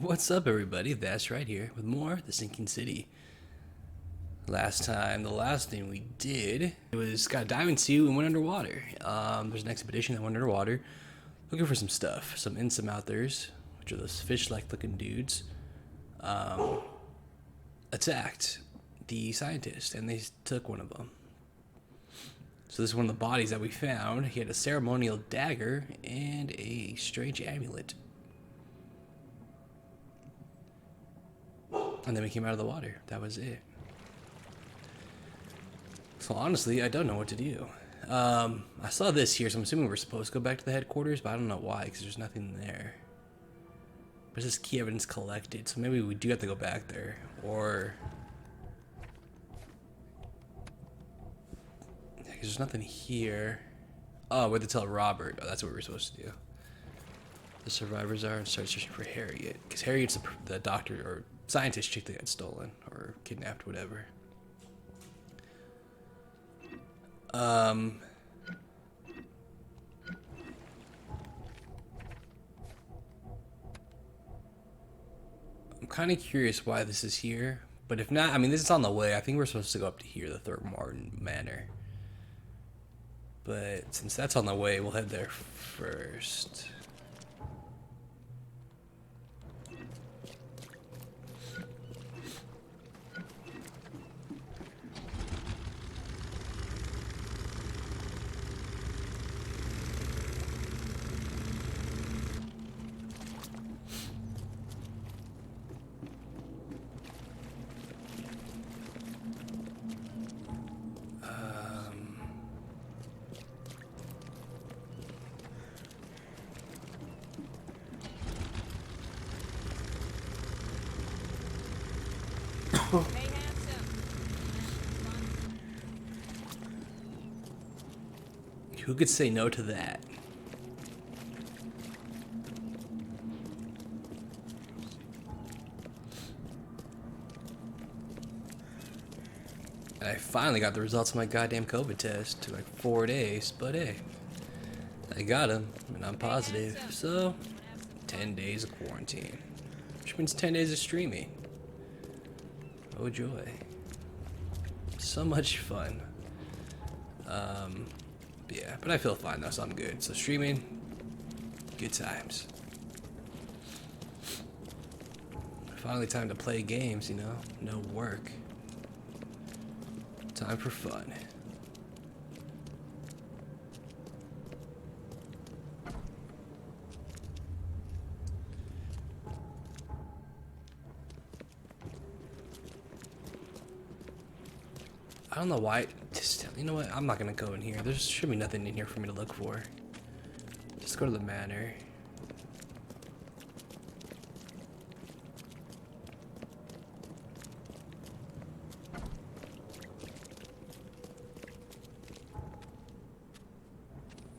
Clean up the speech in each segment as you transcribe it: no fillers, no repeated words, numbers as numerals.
What's up, everybody? That's right here with more The Sinking City. Last time, the last thing we did was got a diamond sea and went underwater. There's an expedition that went underwater looking for some stuff. Some insumouters, which are those fish-like looking dudes, attacked the scientist and they took one of them. So this is one of the bodies that we found. He had a ceremonial dagger and a strange amulet. And then we came out of the water. That was it. So honestly, I don't know what to do. I saw this here, so I'm assuming we're supposed to go back to the headquarters, but I don't know why, because there's nothing there. But it's just key evidence collected, so maybe we do have to go back there. Or... yeah, because there's nothing here. Oh, we have to tell Robert. Oh, that's what we're supposed to do. The survivors are and start searching for Harriet. Because Harriet's the doctor or scientist chick that got stolen or kidnapped, whatever. I'm kind of curious why this is here, but if not, I mean, this is on the way. I think we're supposed to go up to here, the Thurmartin Manor. But since that's on the way, we'll head there first. Hey, handsome. Who could say no to that? And I finally got the results of my goddamn COVID test. Took like 4 days, but hey, I got them, and I'm positive. So, 10 days of quarantine, which means 10 days of streaming. Oh joy. So much fun. Yeah, but I feel fine though, so I'm good. So streaming, good times. Finally time to play games, you know? No work. Time for fun. I don't know why. Just, you know what? I'm not gonna go in here. There should be nothing in here for me to look for. Just go to the manor.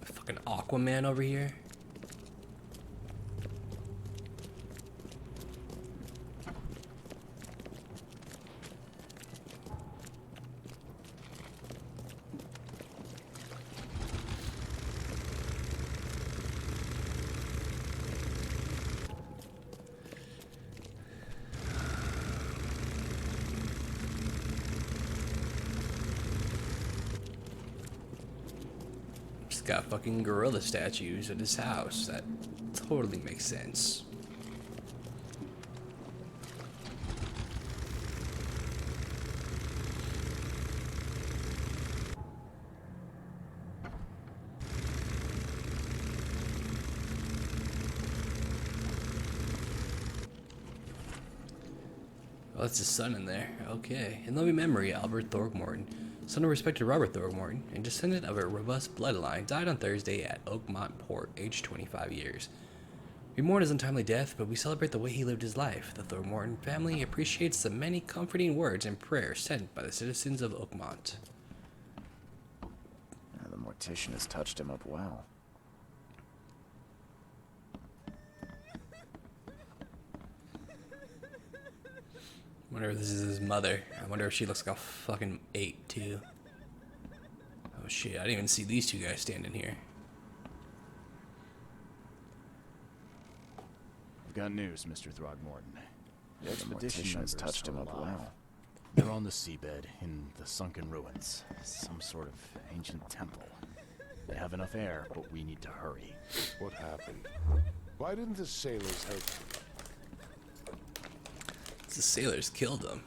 Fucking Aquaman over here. Got fucking gorilla statues at his house. That totally makes sense. Oh, that's his son in there. Okay. In loving memory, Albert Throckmorton, son of respected Robert Throckmorton, and descendant of a robust bloodline, died on Thursday at Oakmont Port, aged 25 years. We mourn his untimely death, but we celebrate the way he lived his life. The Throckmorton family appreciates the many comforting words and prayers sent by the citizens of Oakmont. The mortician has touched him up well. Wonder if this is his mother. I wonder if she looks like a fucking 8 too. Oh shit, I didn't even see these two guys standing here. I've got news, Mr. Throgmorton. The expedition mortician has members touched him are up alive. well. They're on the seabed in the sunken ruins. Some sort of ancient temple. They have enough air, but we need to hurry. What happened? Why didn't the sailors help them? The sailors killed them.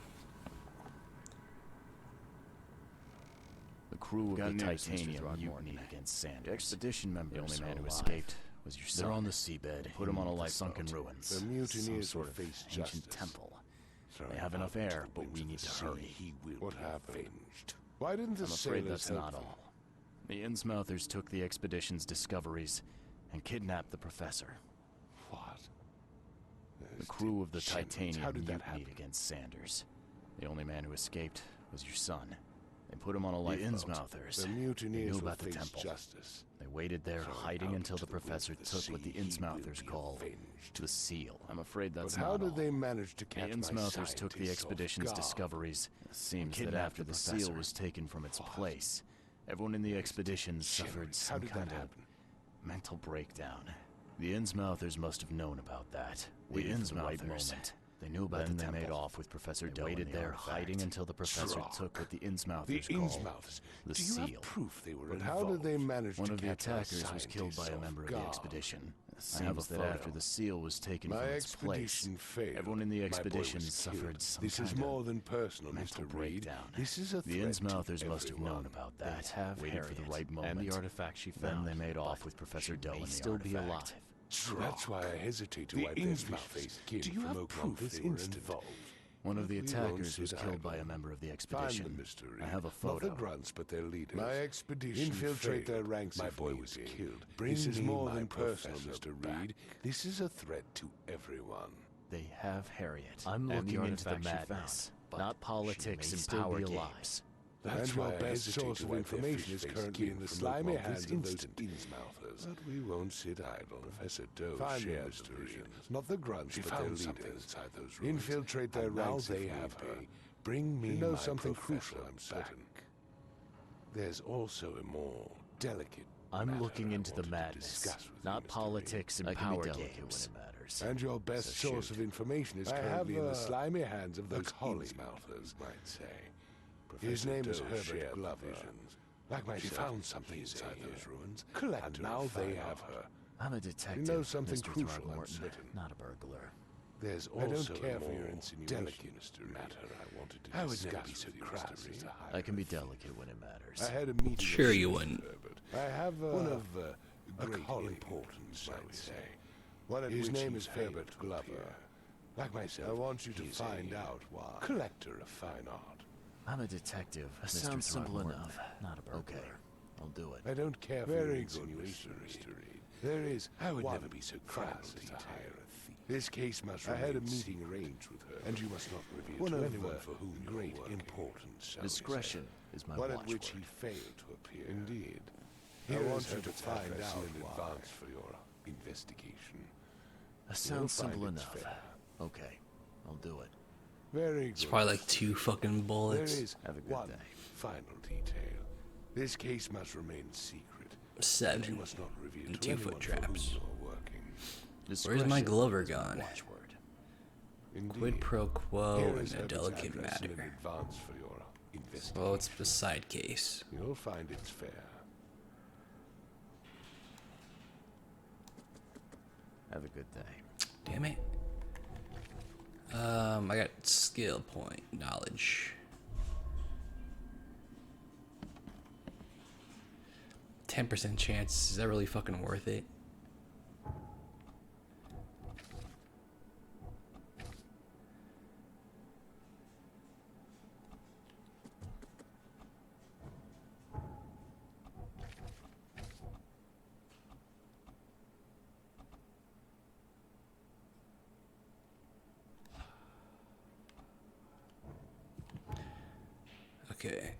The crew of the Titanium mutinied against Sanders. The expedition member, the only man who escaped, was your son. They're on the seabed. Put him on a lifeboat. Sunken ruins. The mutineers will sort of face ancient justice. temple. They have enough air, but we need to hurry. What happened? Why didn't the I'm afraid sailors that's help not them? all. The Innsmouthers took the expedition's discoveries and kidnapped the professor. What? The crew of the Shit, Titanium how did that mutinied happen? against Sanders. The only man who escaped was your son. They put him on a lifeboat. The Innsmouthers. The They mutineers knew will about the face temple. justice. They waited there, Throw him hiding out until into the the professor width of took the what the sea. He will Innsmouthers be call avenged. the seal. I'm afraid But that's how not did all. they manage to The catch my Innsmouthers took the scientists expedition's off guard? discoveries. It seems that kidnapped after the the seal professor. was taken from its What? place, everyone in the expedition suffered How some did kind that of happen? mental breakdown. The Innsmouthers must have known about that. Waited for the right moment. They knew about Then the they temple. made off with Professor They Doe and waited the there, artifact, hiding until the professor Drock. took what the The Innsmouthers call Innsmouths. the Do you seal. have proof they were But involved? How did they manage One to of the catch my attackers was killed by a scientists member of off the guard? expedition. It I have a seems that photo. after the seal was taken My from its place, expedition failed. everyone in the My boy expedition was suffered killed. some This is kind more of than personal, mental Mr. Reed. breakdown. This is a The threat to Innsmouthers must have known everyone. about They that. have Waited for the Harriet right moment. and the artifact she Then found. they made off but with Professor she Doe may and the still be artifact. alive. That's why I hesitate to The wipe their Innsmouths. fish-faced kin Do you from have Oakmont proof this they were instant. involved? One of the We won't attackers was sit killed by a idle. member of the Find expedition. them, Mr. Reed. I have a Not photo. the grunts, but their leaders. My expedition infiltrate their ranks. My boy was killed. This is more than personal, Mr. Reed. This is a threat to everyone. They have Harriet. I'm and looking the into the artifact she madness, found, but not she politics may and still power be alive. games. That's And why your our best best source of information is currently in the slimy hands of those Innsmouthers. But we won't sit idle. Professor Doe shares the vision. Not the grunts, but their leaders. Inside those ruins. Infiltrate their ranks. Now they have her. Bring me my something crucial. I'm certain. There's also a more delicate. I'm matter looking I into the wanted to madness, discuss with you, not Mr. politics and I can be power delicate games. when it matters. And your best So source shoot. of information is currently in the slimy hands of those Innsmouthers, might say. His name is Herbert Glover. Like myself, he found something inside those ruins, and now they have her. I'm a detective, know something Mr. crucial, I'm Throgmorton, certain. not a burglar. There's also I don't care for your delicate matter I wanted to discuss. I would never be so crass as to hide. I can be delicate when it matters. I had a meeting. Sure with you Mr. wouldn't. Herbert. I have one of great importance, I would say. His name is Herbert Glover. Like myself, I want you to find out why. Collector of fine art. I'm a detective, That Mr. sounds simple Throgmorton, enough. not a burglar. Okay, I'll do it. I don't care for your insinuation, Mr. Reed. There is I would never be so crass as to hire a thief. This case must remain. I had a meeting arranged with her, and you must not reveal to anyone for whom great importance. shall we say. Discretion is my One watchword. at which he failed to appear. Indeed. I want you to find out in advance for your investigation. That sounds find simple it's enough. fair. Okay, I'll do it. Very It's good. probably like 2 fucking There bullets. is Have a good one day. final detail. This case must remain secret. And you 7. must not reveal and to 2 foot anyone for whom traps. you are working. Where's my Discretion Glover is my gone? watchword. Indeed. Quid pro quo Here and is a Herbert's delicate address in matter. advance for your investigation. Well, it's the side case. You'll find it's fair. Have a good day. Damn it. I got skill point, knowledge. 10% chance. Is that really fucking worth it? Okay.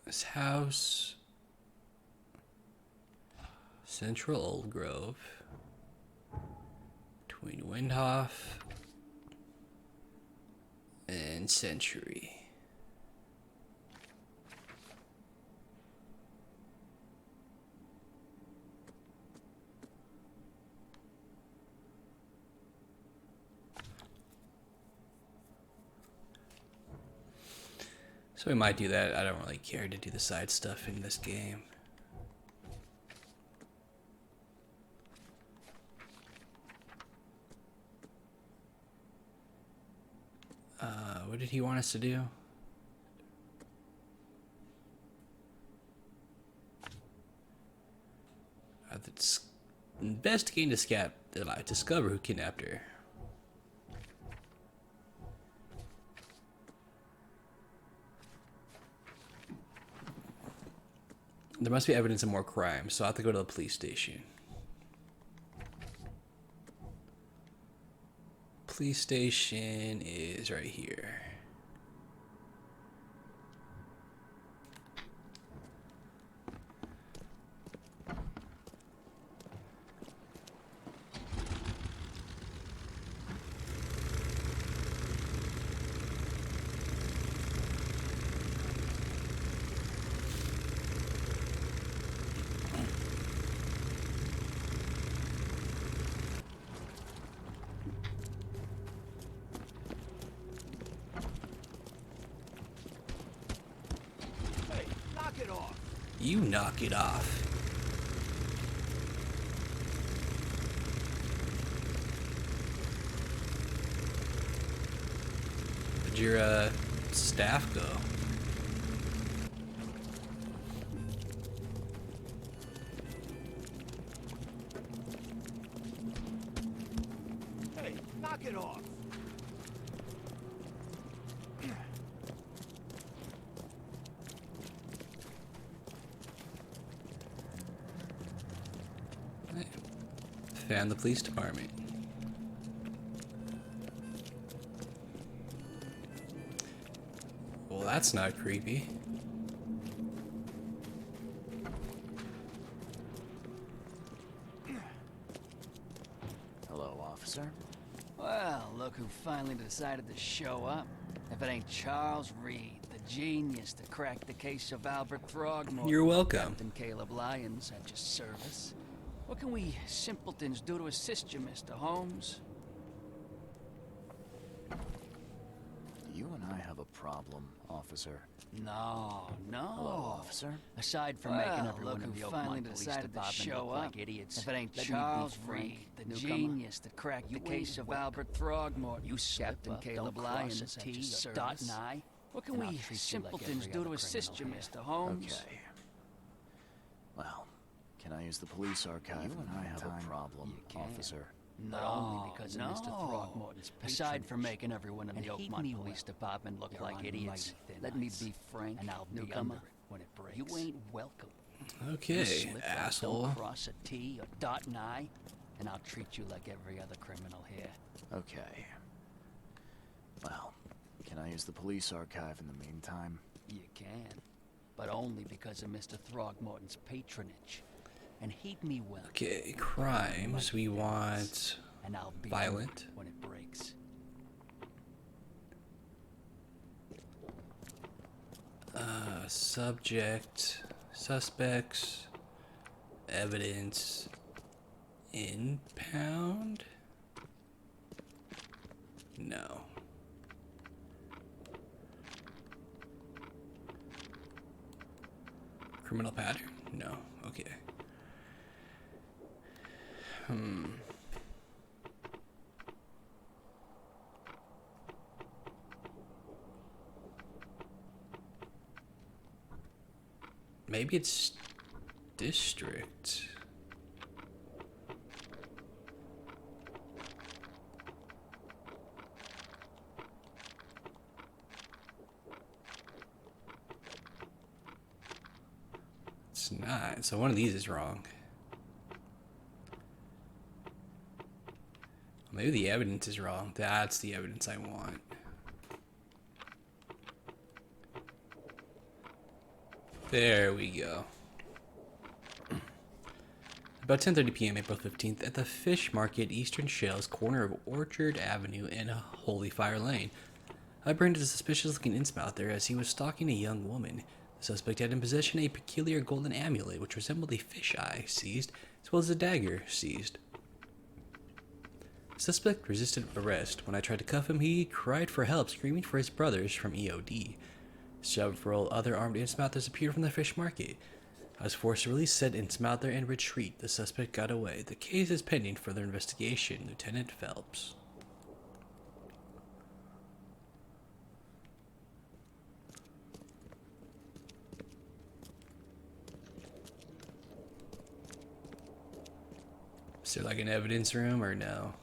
This house, Central Old Grove, between Windhoff and Century. So we might do that. I don't really care to do the side stuff in this game. What did he want us to do? Investigate and discover who kidnapped her. There must be evidence of more crime, so I have to go to the police station. Police station is right here. You knock it off. Where'd your staff go? Hey, knock it off. Found the police department. Well, that's not creepy. Hello, officer. Well, look who finally decided to show up. If it ain't Charles Reed, the genius that cracked the case of Albert Throgmorton. You're welcome. Captain Caleb Lyons at your service. What can we simpletons do to assist you, Mr. Holmes? You and I have a problem, officer. No. Hello, officer. Aside from making everyone in the Oakmont Police Department look like idiots, if it ain't Charles Reed, the genius that cracked the case of Albert Throgmorton, you Captain Caleb Lyons at your service. Dot and I. What can we simpletons do to assist you, Mr. Holmes? Okay. Well, can I use the police archive? You and I have a problem, officer. No, only because of Mr. Throgmorton's aside from making everyone in the Oakmont Police Department look like idiots, let me be frank, and I'll be under it when it breaks. You ain't welcome. Okay, asshole. Don't cross a T or dot an I, and I'll treat you like every other criminal here. Okay. Well, can I use the police archive in the meantime? You can, but only because of Mr. Throgmorton's patronage. And heed me well. Okay, crimes. We want and I'll be violent. When it breaks. Subject, suspects, evidence, impound? No. Criminal pattern? No. Okay. Maybe it's district. It's not. So one of these is wrong. Maybe the evidence is wrong. That's the evidence I want. There we go. About 10:30 p.m. April 15th at the Fish Market, Eastern Shells, corner of Orchard Avenue and Holy Fire Lane. I apprehended a suspicious-looking innsmouther as he was stalking a young woman. The suspect had in possession a peculiar golden amulet which resembled a fisheye, seized, as well as a dagger, seized. The suspect resisted arrest. When I tried to cuff him, he cried for help, screaming for his brothers from EOD. Several other armed innsmouthers appeared from the fish market. I was forced to release said innsmouther and retreat. The suspect got away. The case is pending further investigation. Lieutenant Phelps. Is there like an evidence room or no?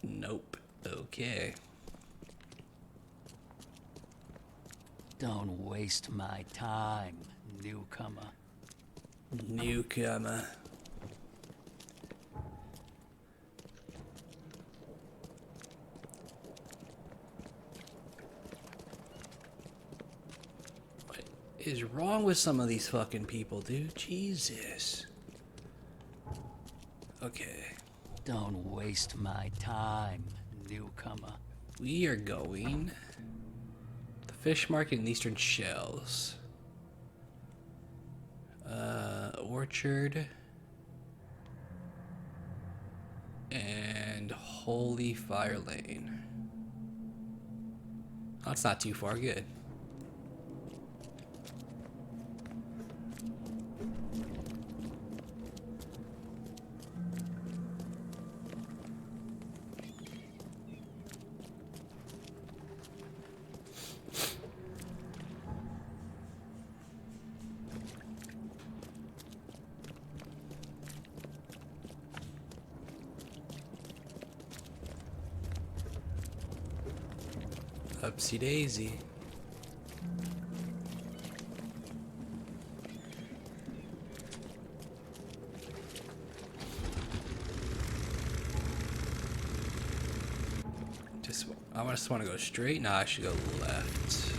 Nope. Okay. Don't waste my time, newcomer. Newcomer. What is wrong with some of these fucking people, dude? Jesus. Okay. Don't waste my time, newcomer. We are going the fish market in Eastern Shells. Orchard and Holy Fire Lane. Oh, it's not too far. Good. Upsy daisy. I just want to go straight. Nah, I should go left.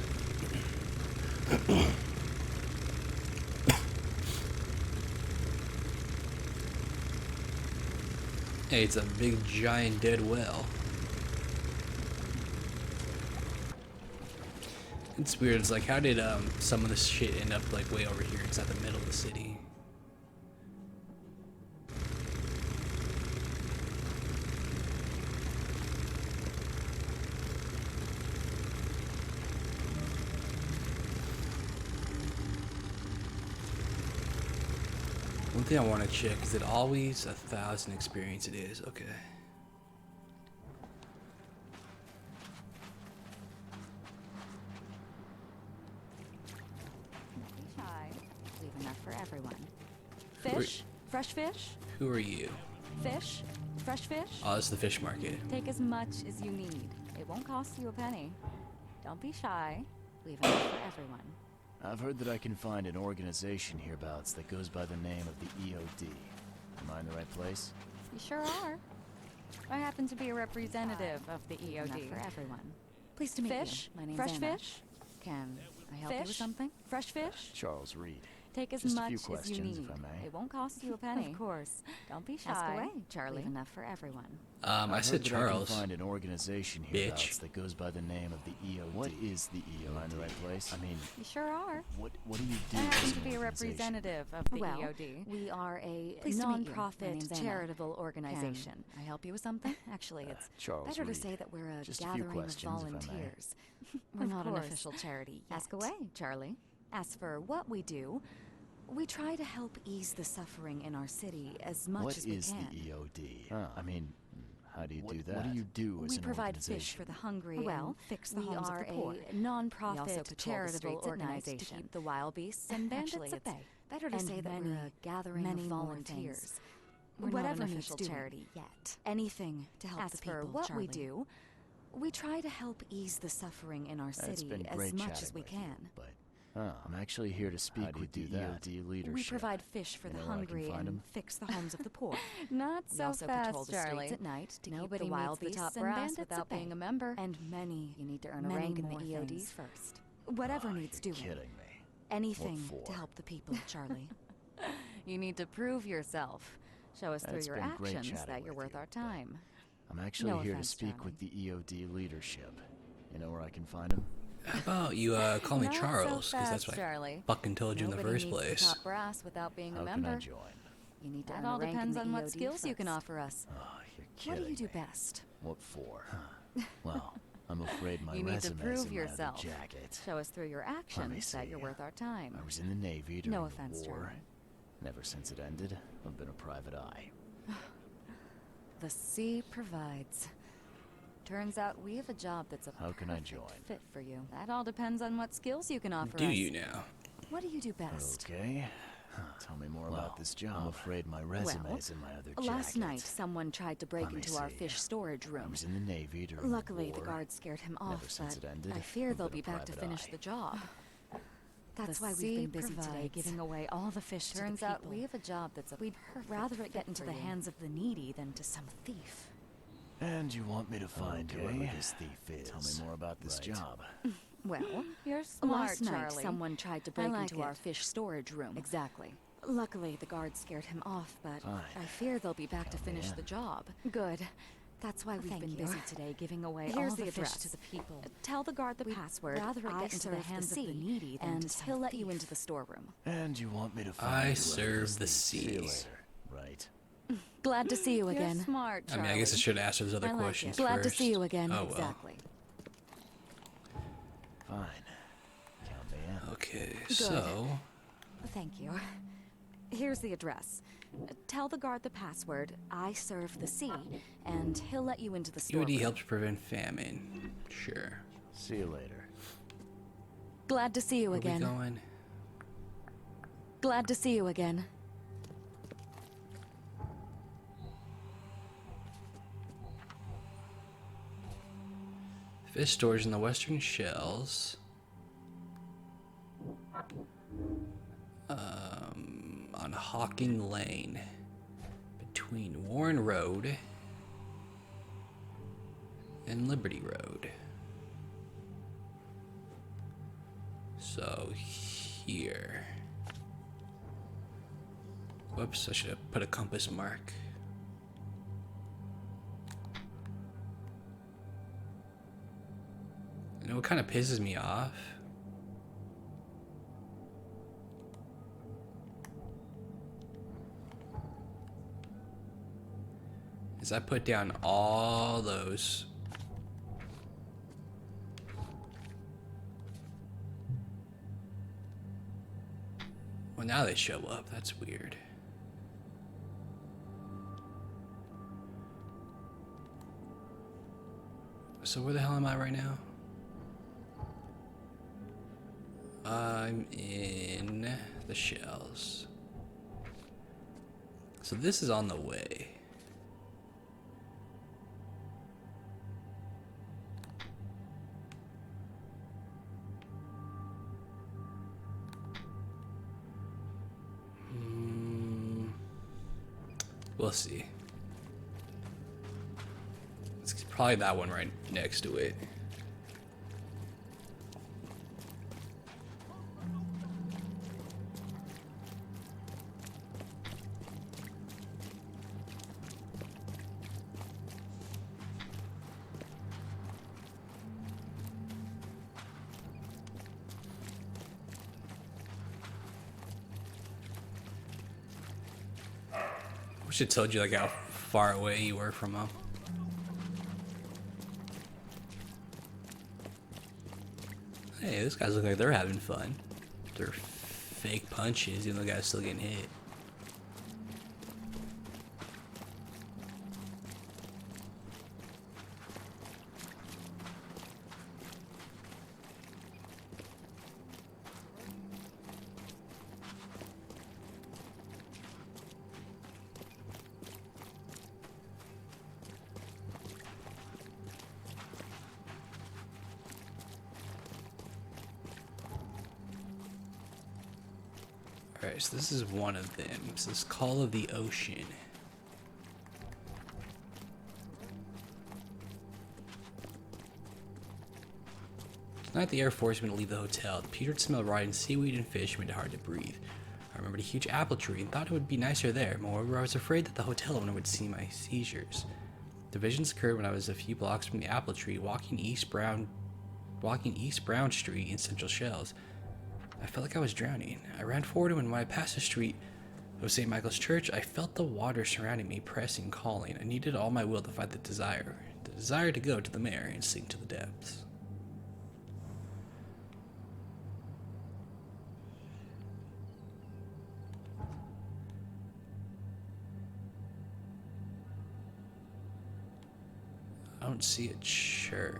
Hey, it's a big giant dead well. It's weird. It's like, how did some of this shit end up like way over here inside the middle of the city? One thing I want to check, is it always 1,000 experience? It is. Okay. Leave enough for everyone. Fish? Fresh fish? Who are you? Fish? Fresh fish? Oh, this is the fish market. Take as much as you need. It won't cost you a penny. Don't be shy. Leave enough for everyone. I've heard that I can find an organization hereabouts that goes by the name of the EOD. Am I in the right place? You sure are. I happen to be a representative of the EOD. Enough for everyone. Pleased to meet Fish? you. My name's Fresh Anna. fish? Can I help you with Fish? something? Fresh fish? Charles Reed. Take as Just a much few as you questions, need. if I may. It won't cost you a penny. Of course. Don't be shy. Ask away, Charlie. Leave enough for everyone. I I've said heard that I Charles. can find an organization Bitch. hereabouts that goes by the name of the EOD. What is the EOD? Am I in the right place? I mean, You sure are. what do you do I as happen an to be a organization? representative of the Well, EOD. we are a Pleased to meet you. My non-profit name's Anna. charitable organization. Can I help you with something? Actually, it's Charles Better to Reed. say that we're a Just a few gathering of questions, if I may. volunteers. We're Of not an course. official charity yet. Ask away, Charlie. As for what we do, we try to help ease the suffering in our city as much What as we is can. the EOD? I mean, how do you do that? What What do you do as We an provide organization? fish for the hungry Well, and fix the we homes are of the poor. a We also non-profit patrol the charitable streets at night to organization. keep the wild beasts and bandits Actually, at it's bay. Better to and say that many, we're a gathering many of more volunteers. things. We're Whatever not an needs official doing. charity yet. Anything to help As the for people, what we Charlie. do, We try to help ease the suffering in our It's city been as great much chatting as we with you, can. but I'm actually here to speak with the EOD leadership. We provide fish for You the know where I can hungry find and 'em? fix the homes of the poor. Not We so also fast, patrol the Charlie. streets at night to Nobody keep the wild meets the beasts top and brass bandits without at bay. being a member. And many, You need to earn a many rank in the more EODs things. first. Whatever Oh, needs you're doing. kidding me. Anything What to for? help the people, Charlie. You need to prove yourself. Show us through It's your been great actions chatting that you're with worth you, our but time. I'm actually No here to offense, speak Charlie. with the EOD leadership. You know where I can find them? How about you call me Not so Charles, because that's fast, what I Charlie. fucking told you in the Nobody first needs place. to top brass without being How a can member. I join? You need to That earn a all rank depends in the on what EOD skills you can first. offer us. Oh, you're What kidding do you do me. best? What for? Well, I'm afraid my You need to resume's prove in yourself. my other jacket. Show us through your actions that see. you're worth our time. I was in the Navy during No the offense, war. Charlie. Never since it ended, I've been a private eye. The sea provides. Turns out we have a job that's a How can I perfect join? fit for you. That all depends on what skills you can offer Do us. you now? What do you do best? Okay. Tell me more about this job. I'm afraid my resume's in my other jacket. Last night, someone tried to break Let me into our see. fish storage I room. was in the Navy during Luckily, the the war. guards scared him Never off, since but it ended, I fear I've they'll been be a back to private finish eye. the job. That's The why we've sea been busy today provides. giving away all the fish Turns to the out people. we have a job that's a We'd perfect rather it get fit into for the you. hands of the needy than to some thief. And you want me to find Oh, whoever this thief is. Tell me more about this job. Well, You're smart, last night Charlie. someone tried to I break like into our it. fish storage room. Exactly. Luckily, the guards scared him off, but Fine. I fear they'll be back to Count me finish in. the job. Good. That's why we've Thank been you. busy today giving away Here's all the the fish address. to the people. Tell the guard the We'd password. rather it I get into the serve hands of the sea, needy than and to some he'll let you thief. into the storeroom. And you want me to find I whoever serve this the thief is. See you seas. later. Right. Glad to see you again. You're smart, I Charlie. mean, I guess I should ask those other I like questions it. Glad to first. see you again. Oh, well. Exactly. Fine. Count me in. Okay, so... Thank you. Here's the address. Tell the guard the password. I serve the sea, and he'll let you into the storeroom. EOD helps prevent famine. Sure. See you later. Glad to see you Where we again. going? Glad to see you again. Fish storage in the western shells. On Hawking Lane. Between Warren Road and Liberty Road. So here. Whoops, I should have put a compass mark. You know what kind of pisses me off? Is I put down all those. Well, now they show up. That's weird. So where the hell am I right now? I'm in the shells. So this is on the way. We'll see. It's probably that one right next to it. Wish it told you like how far away you were from them. Hey, these guys look like they're having fun. They're fake punches, even though the guy's still getting hit. Alright, so this is one of them. This is Call of the Ocean. Tonight the Air Force went to leave the hotel. The putrid smell of rotting seaweed and fish made it hard to breathe. I remembered a huge apple tree and thought it would be nicer there. Moreover, I was afraid that the hotel owner would see my seizures. The visions occurred when I was a few blocks from the apple tree, walking East Brown Street in Central Shells. I felt like I was drowning. I ran forward, and when I passed the street of St. Michael's Church, I felt the water surrounding me, pressing, calling. I needed all my will to fight the desire to go to the mare and sink to the depths. I don't see a church.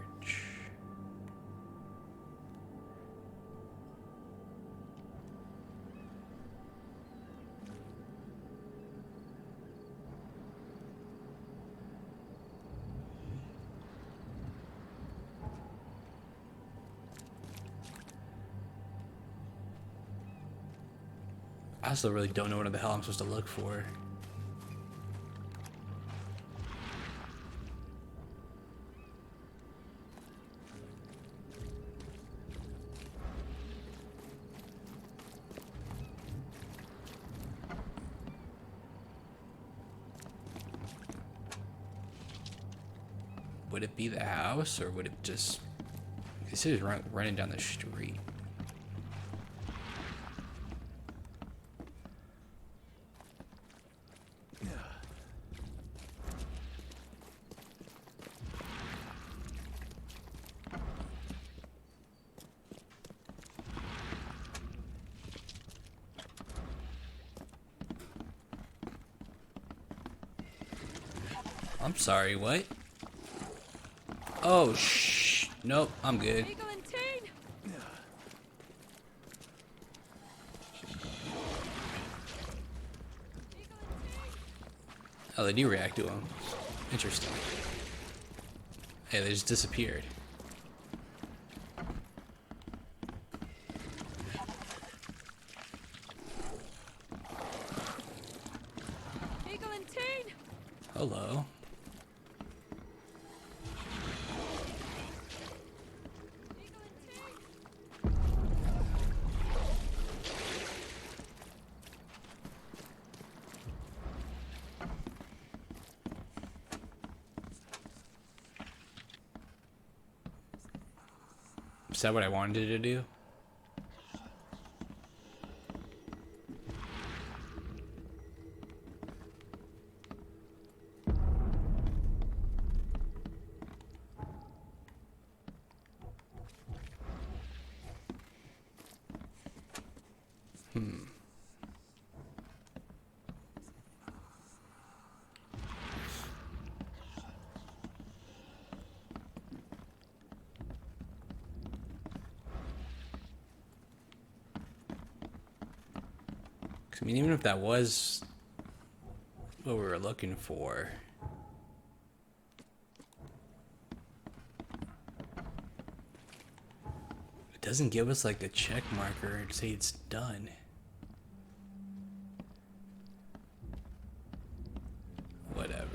I also really don't know what the hell I'm supposed to look for. Would it be the house, or would it just... This is running down the street. I'm sorry, what? Oh, nope, I'm good. Oh, they do react to him. Interesting. Hey, they just disappeared. Hello. Is that what I wanted to do? I mean, even if that was what we were looking for, it doesn't give us like a check marker and say it's done. Whatever.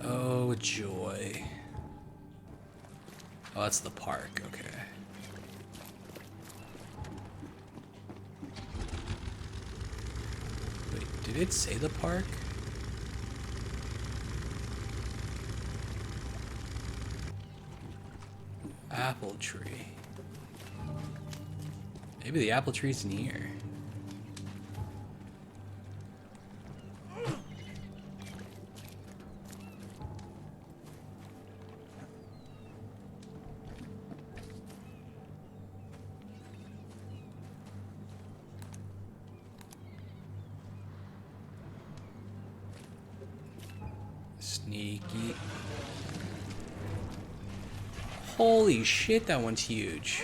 Oh, joy. Oh, that's the park, okay. Wait, did it say the park? Apple tree. Maybe the apple tree's near. Sneaky. Holy shit, that one's huge.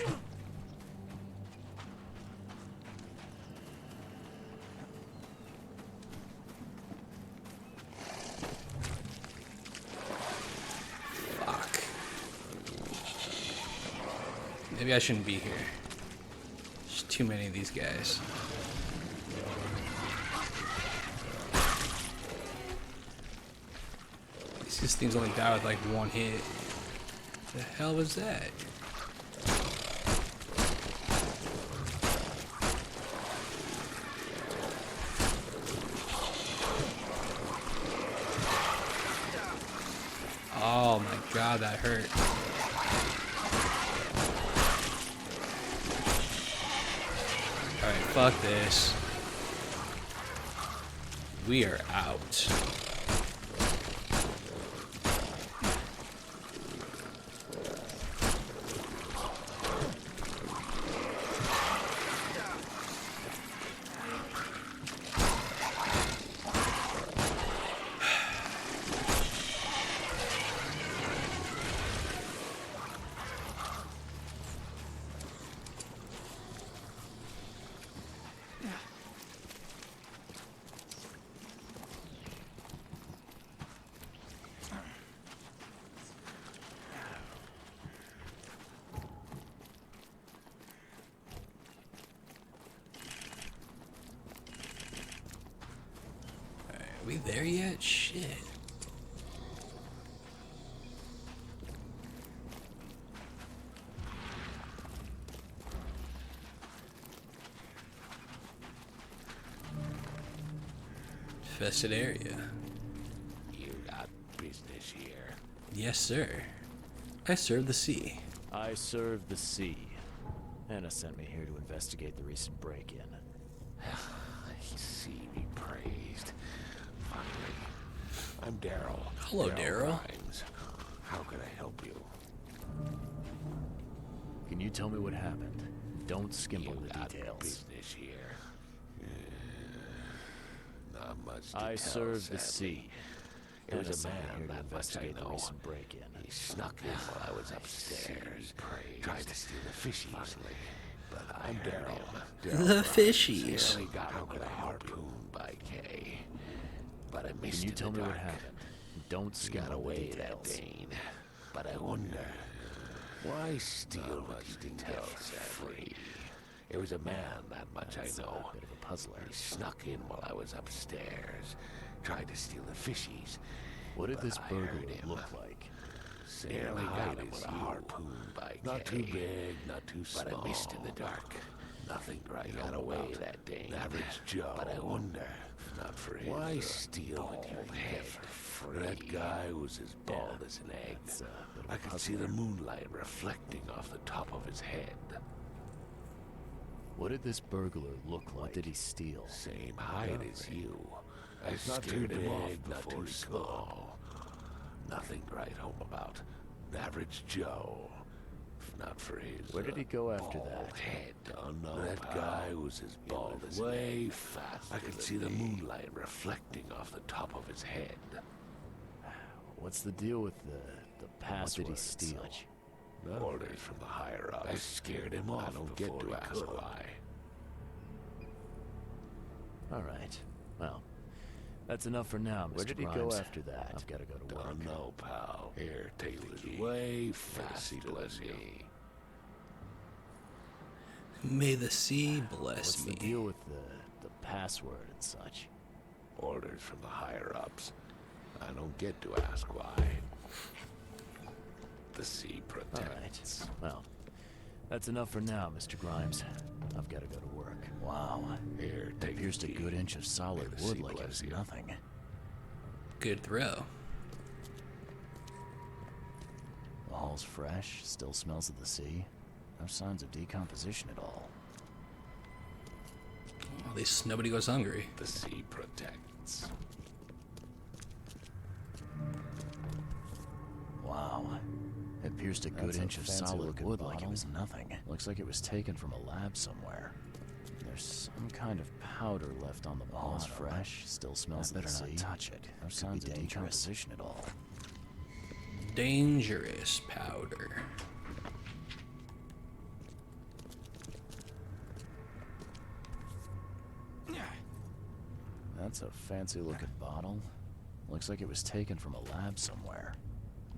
Fuck. Maybe I shouldn't be here. Just too many of these guys. These things only die with like one hit. The hell was that? Oh my god, that hurt. Alright, fuck this. We are out. Are we there yet? Shit. Infested area. You got business here. Yes, sir. I serve the sea. I serve the sea. Anna sent me here to investigate the recent break-in. See me praised. Finally. I'm Daryl. Hello, Daryl. Grimes. How can I help you? Can you tell me what happened? Don't skimble You the got details. business here. Not much to I tell, serve the sadly. sea. It was Anna a sent me man here to that much I investigate the know. recent break-in. He snuck in while I was upstairs. Tried to steal the fishies. But I'm Daryl. The fishies. Nearly got him with a harpoon by Kay. But I missed Can you in tell the me what dark. happened? Don't He got skimble the away that details. Dane. But I wonder, why steal what you can get for free? It was a man, that much That's I know. a bit of a puzzler. He snuck in while I was upstairs. Tried to steal the fishies. What did but this I burglar heard him. look like? Nearly got him with a harpoon by Not too big, not too small. But I missed in the dark. Nothing right got away that day. Average Joe. But I wonder, if not for him, why steal what you have for free? That guy was as bald as an egg. That's a bit of a I could see the moonlight reflecting off the top of his head. What did this burglar look like? What did he steal? Same height as you. I scared him off not too small. Nothing to write home about. An average Joe. If not for his Where did he go after bald that? head. That guy was as bald as way fast. I could see the moonlight reflecting off the top of his head. What's the deal with the password did he steal? Orders from the higher ups. I scared him off. I don't get to ask why. All right. Well, that's enough for now, Mr. Where did he go Grimes. after that? I've got to go to work. Don't know, pal. Here, take it way faster than me. May the sea bless What's me. the deal with the password and such? Orders from the higher ups. I don't get to ask why. The sea All protects. right. Well, that's enough for now, Mr. Grimes. I've got to go to work. Wow. Here, take Pierced a the good key. inch of solid May the wood sea like it bless was you. nothing. Good throw. The hall's fresh, still smells of the sea. No signs of decomposition at all. At least nobody goes hungry. The sea protects. Wow. It pierced a good That's a inch of fancy solid looking wood like it bottle. was nothing. Looks like it was taken from a lab somewhere. There's some kind of powder left on the bottom. All's fresh, still smells of the sea. Better not touch it. No signs of decomposition at all. Dangerous powder. That's a fancy looking bottle. Looks like it was taken from a lab somewhere.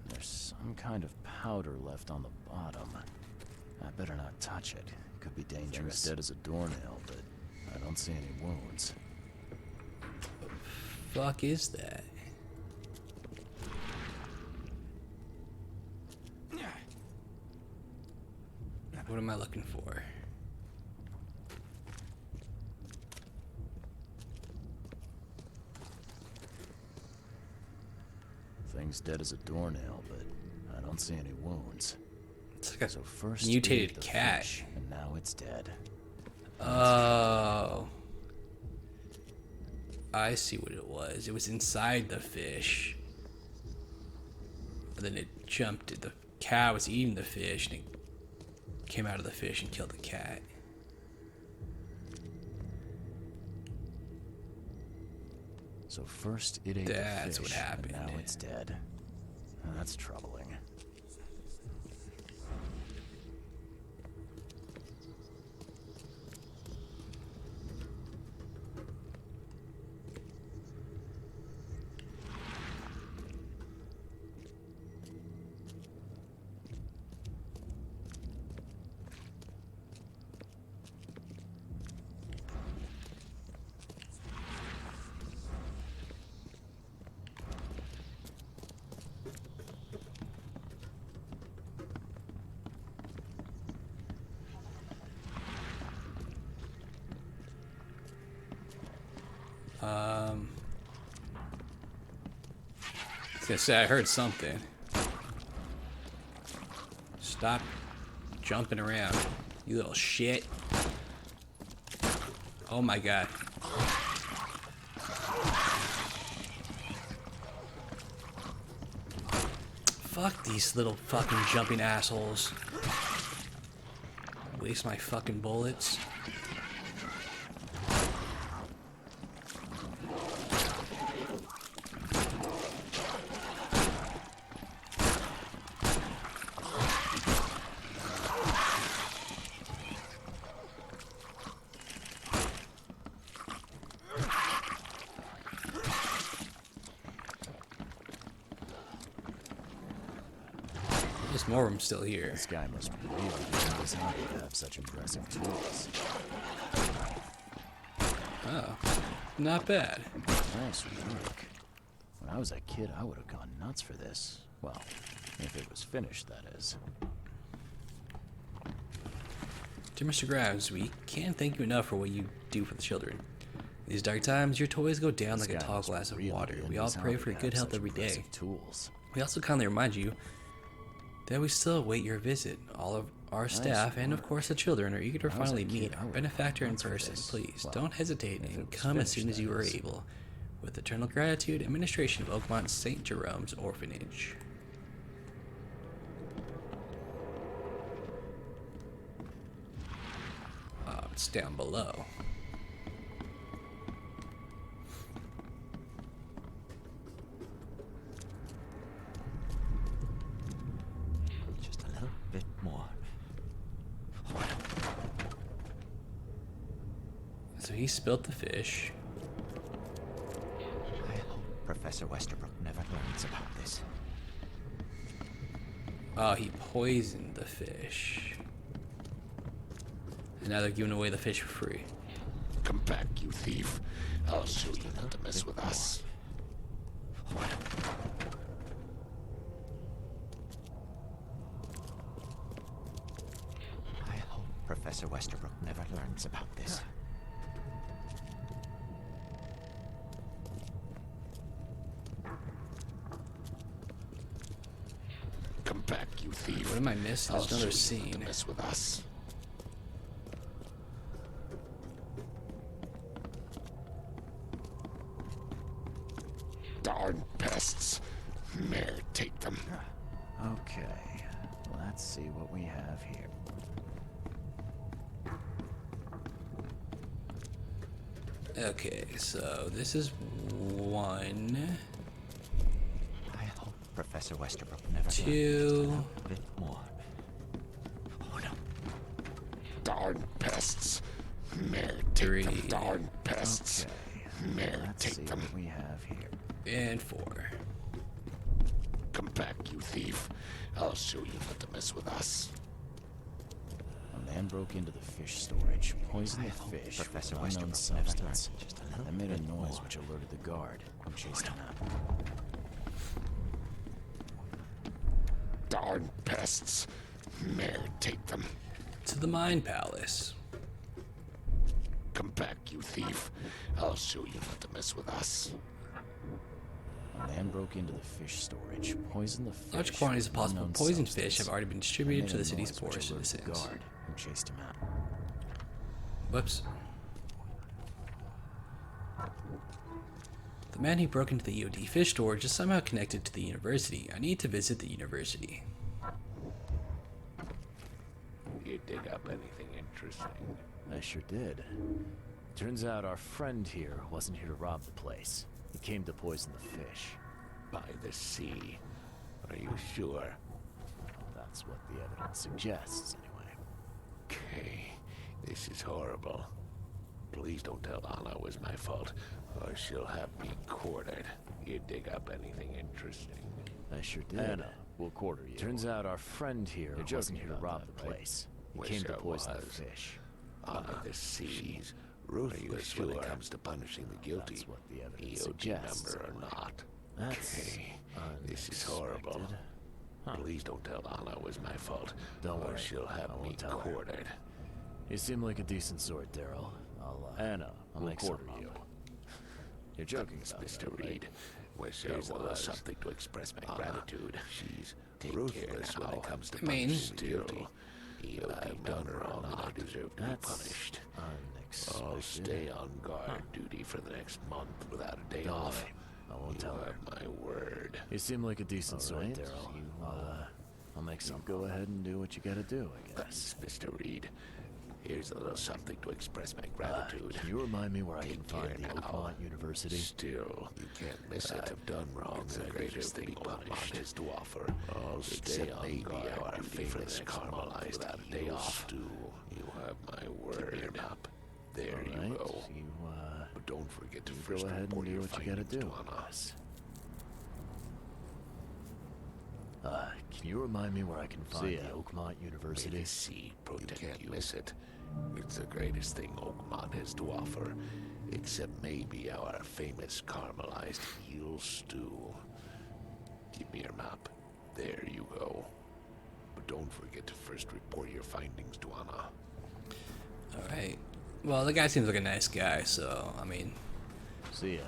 There's some kind of powder left on the bottom. I better not touch it. Could be dangerous. Dead as a doornail, but I don't see any wounds. Fuck is that? What am I looking for? Thing's dead as a doornail, but I don't see any wounds. It's like a So first mutated ate the cat. fish, and now it's dead. Oh. I see what it was. It was inside the fish. And then it jumped. The cat was eating the fish, and it came out of the fish and killed the cat. So first it ate That's the fish, what happened. and now it's dead. That's troubling. I was gonna say I heard something. Stop jumping around, you little shit. Oh my god. Fuck these little fucking jumping assholes. Waste my fucking bullets. There's more of them still here. This guy must really be his hobby to have such impressive tools. Oh, not bad. Nice work. When I was a kid, I would have gone nuts for this. Well, if it was finished, that is. Dear Mr. Grimes, we can't thank you enough for what you do for the children. In these dark times, your toys go down This like a guy tall must glass of really water. be We in all his pray hobby for to good have health such every day. impressive tools. We also kindly remind you that we still await your visit. All of our staff and, of course, the children are eager to When I was a finally kid, meet I our would benefactor in nuts for person. this. Please, Well, don't hesitate if and it was come as soon finished, as you that are is. able. With eternal gratitude, administration of Oakmont St. Jerome's Orphanage. It's down below. Just a little bit more. So he spilt the fish. I hope Professor Westerbrook never learns about this. Oh, he poisoned the fish. And now they're giving away the fish for free. Come back, you thief. I'll show you not to mess with us. I hope Professor Westerbrook never learns about this. Come back, you thief. What am I missing? There's I'll another show you not to scene. mess with us. Darn pests. Mayor, take them. Okay, let's see what we have here. Okay, so this is one, I hope Professor Westerbrook never learns just a two, little bit more. Oh no. Darn pests. Mayor, take them. Three. Darn pests. Okay, Mayor, let's see take them. what we have here. and four. Come back, you thief. I'll show you not to mess with us. A man broke into the fish storage, poisoned the fish with Professor an unknown Westerbrook never substance, learned just a little and made a bit noise more. which alerted the guard, who chased him out. Darn pests. Mayor, take them. To the Mind Palace. Come back, you thief. I'll show you not to mess with us. A man broke into the fish storage, poisoned the fish. Large quantities of with an possible unknown poisoned substance, fish have already been and distributed made to a the city's noise which poor alerted the citizens. guard, who chased him out. Whoops. The man who broke into the EOD fish storage is somehow connected to the university. I need to visit the university. You dig up anything interesting? I sure did. Turns out our friend here wasn't here to rob the place. He came to poison the fish. By the sea. Are you sure? That's what the evidence suggests, anyway. Okay. This is horrible. Please don't tell Anna it was my fault, or she'll have me quartered. You dig up anything interesting? I sure did. Anna, we'll quarter you. Turns out our friend here wasn't here to rob the place. He Wish came to I poison the was. fish. Anna, the seas. Ruthless when it comes to punishing the guilty. That's what the evidence EOD suggests, member or anyway. not. That's Okay. This is horrible. Huh. Please don't tell Anna it was my fault, Don't or worry, she'll have I won't me tell her. quartered. You seem like a decent sort, Daryl. Anna, I'll we'll make quarter some you. up. You're joking Thanks, about Mr. that, right? Reed. Wish I was something to express my gratitude. She's ruthless when it comes to I mean, punishing the guilty. I've done wrong and I deserve to be That's punished. unexpected. I'll stay on guard duty for the next month without a day off. I won't tell her. You have my word. You seem like a decent sort, Daryl. I'll make some. Go ahead and do what you gotta do, I guess. Thanks, Mr. Reed. Here's a little something to express my gratitude. Can you remind me where I can Take find care the now. Oakmont University? Still, you can't miss it. I've done wrong. The greatest thing Oakmont has to offer. I'll stay on guard our famous caramelized without a day off. You have my word. Up. There you Alright, go. you, But don't forget to you first go ahead report and do your what you gotta findings do, to I Anna. guess. Can you remind me where I can find the Oakmont May University? the sea protect you. Can't miss it. It's the greatest thing Oakmont has to offer, except maybe our famous caramelized eel stew. Give me your map. There you go. But don't forget to first report your findings to Anna. Alright. Well, the guy seems like a nice guy, so, I mean, See ya.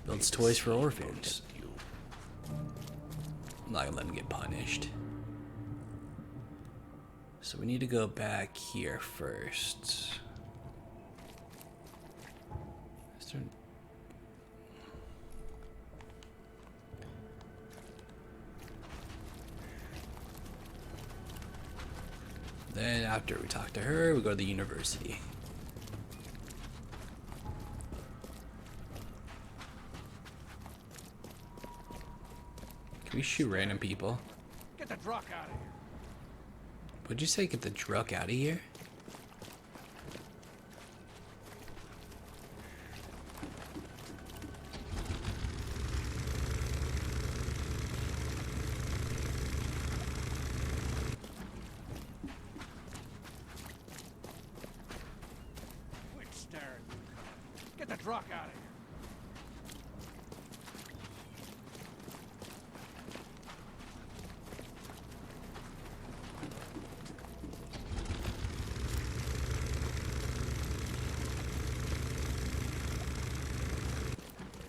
builds toys for orphans. Protect you. I'm not gonna let him get punished. So we need to go back here first. Is there... Then after we talk to her, we go to the university. Can we shoot random people? Get the truck out of here. Would you say get the truck out of here? Quit staring, you cunt. Get the truck out of here.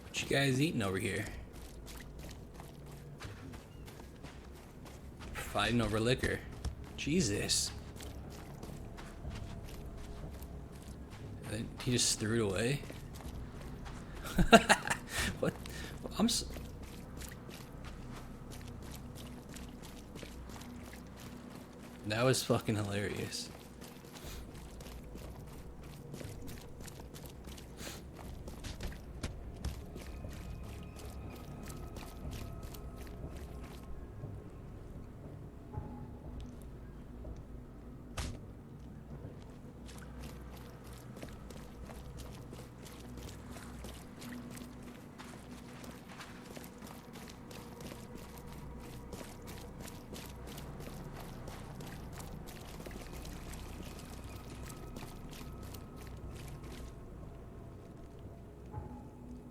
What you guys eating over here? Fighting over liquor. Jesus. And then he just threw it away. What? That was fucking hilarious.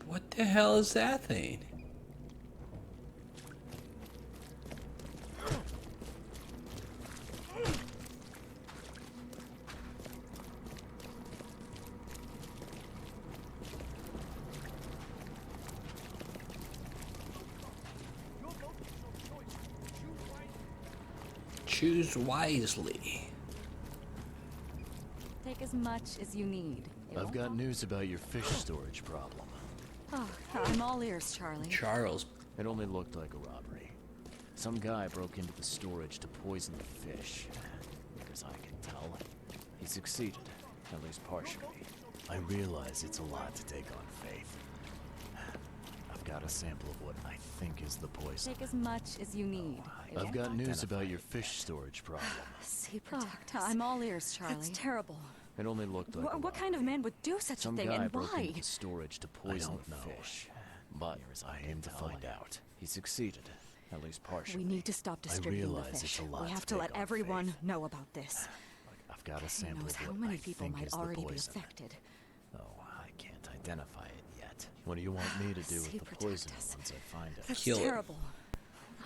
What the hell is that thing? Choose wisely. Take as much as you need. I've got news about your fish storage problem. Oh, I'm all ears, Charlie. Charles. It only looked like a robbery. Some guy broke into the storage to poison the fish. As I can tell, he succeeded, at least partially. I realize it's a lot to take on faith. I've got a sample of what I think is the poison. Take as much as you need. I've got news about your fish storage problem. See, protect us. I'm all ears, Charlie. It's terrible. It only looked like a What kind of man would do such Some a thing, guy and broke why? into the storage to poison the fish. But I aim to find out. He succeeded, at least partially. We need to stop distributing the realize fish. it's a lot We have to to let take on everyone faith. know about this. I've got a Who sample knows of how what many I people think might is the already be poison. affected. Oh, I can't identify it yet. What do you want me to do See, with the protect poison us. once I find it? That's Kill it. terrible.